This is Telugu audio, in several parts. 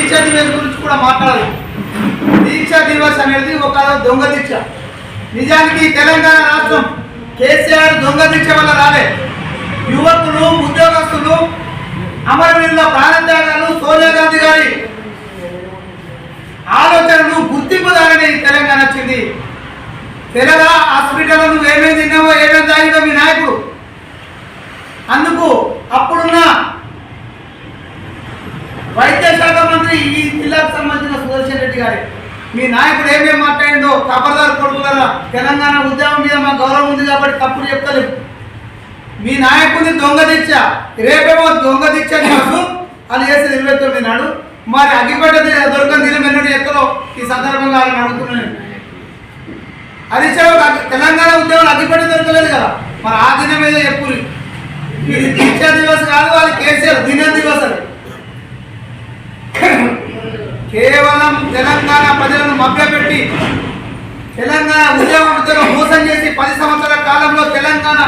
దీక్షా దివస్ గురించి కూడా మాట్లాడాలి. దీక్షా దివస్ అనేది ఒక దొంగ దీక్ష. నిజానికి తెలంగాణ రాష్ట్రం కేసీఆర్ దొంగ దీక్ష వల్ల రాలే. యువకులు, ఉద్యోగస్తులు, అమరవీరుల ప్రాణత్యాగాలు, సోనియా గాంధీ గారి ఆలోచనలు గుర్తింపు దాగనే తెలంగాణ వచ్చింది. తెలంగాణ హాస్పిటల్ నువ్వు ఏమేమి తిన్నావో, ఏమేమి తాగినో మీ నాయకుడు. అందుకు అప్పుడున్న వైద్య శాఖ మంత్రి ఈ జిల్లాకు సంబంధించిన సుదర్శన్ రెడ్డి గారి మీ నాయకుడు ఏమేమి మాట్లాడిండో ఖబర్దార్ కొడుకులరా. తెలంగాణ ఉద్యమం మీద మా గౌరవం ఉంది కాబట్టి తప్పుడు చెప్తలేదు. మీ నాయకుడిని దొంగ దీక్ష, రేపేమో దొంగ దీక్ష కాదు అది చేసి 29 నాడు. మరి అగ్గిపెట్ట దొరకని దినం ఎన్నడూ ఎక్కడో ఈ సందర్భంగా ఆయన అడుగుతున్నాను. అది తెలంగాణ ఉద్యమం అగ్గిపెట్ట దొరకలేదు కదా, మరి ఆ దినం మీద చెప్పులు. ఇది దీక్షా దివస్ కాదు, అది కేసీఆర్ దిన దివస్. అది కేవలం తెలంగాణ ప్రజలను మభ్యపెట్టి తెలంగాణ ఉద్యమంతో మోసం చేసి 10 సంవత్సరాల కాలంలో తెలంగాణ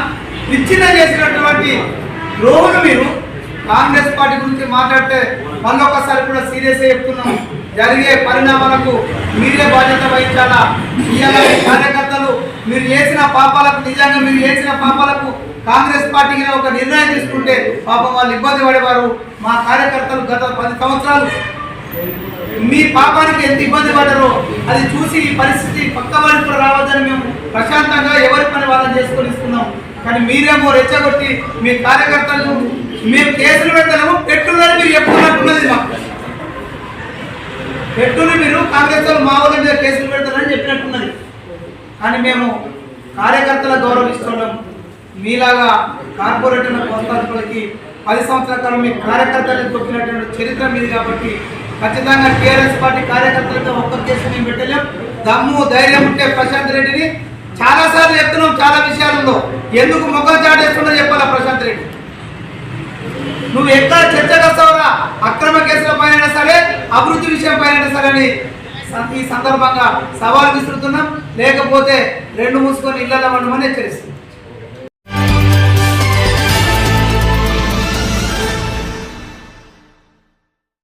విచ్ఛిన్న చేసినటువంటి రోజులు మీరు కాంగ్రెస్ పార్టీ గురించి మాట్లాడితే మళ్ళొకసారి కూడా సీరియస్గా చెప్తున్నాం. జరిగే పరిణామాలకు మీరే బాధ్యత వహించాలా. ఇవాళ కార్యకర్తలు మీరు చేసిన పాపాలకు, నిజంగా మీరు చేసిన పాపాలకు కాంగ్రెస్ పార్టీకి ఒక నిర్ణయం తీసుకుంటే పాపం వాళ్ళు ఇబ్బంది పడేవారు. మా కార్యకర్తలు గత 10 సంవత్సరాలు మీ పాపానికి ఎంత ఇబ్బంది పడ్డారో అది చూసి ఈ పరిస్థితి పక్క వైపు రావద్దని మేము ప్రశాంతంగా ఎవరి పని వాళ్ళని చేసుకొని ఇస్తున్నాం. కానీ మీరేమో రెచ్చగొట్టి మీ కార్యకర్తలు మేము కేసులు పెడతాము, పెట్టులని మీరు చెప్తున్నట్టున్నది. మాకు పెట్టుని మీరు కాంగ్రెస్ వాళ్ళు మా వాళ్ళ మీద కేసులు పెడతారని చెప్పినట్టున్నది. కానీ మేము కార్యకర్తల గౌరవిస్తున్నాం. మీలాగా కార్పొరేటర్ ప్రోత్సాహకులకి 10 సంవత్సరాల కాలం మీ కార్యకర్తలకు తొక్కినటువంటి చరిత్ర మీది కాబట్టి ఖచ్చితంగా టీఆర్ఎస్ పార్టీ కార్యకర్తలతో ఒక్క కేసు మేము పెట్టలేం. దమ్ము ధైర్యం ఉంటే ప్రశాంత్ రెడ్డిని చాలాసార్లు చెప్తున్నాం. చాలా విషయాలలో ఎందుకు మొక్కలు చాటేస్తున్నా చెప్పాలా. ప్రశాంత్ రెడ్డి నువ్వు ఎక్కడ చర్చకు వస్తావురా, అక్రమ కేసుల పైన సరే, అభివృద్ధి విషయం పైన సరే అని ఈ సందర్భంగా సవాల్ విసురుతున్నాం. లేకపోతే 2 మూసుకొని ఇళ్లలో ఉండమని హెచ్చరిస్తున్నాం.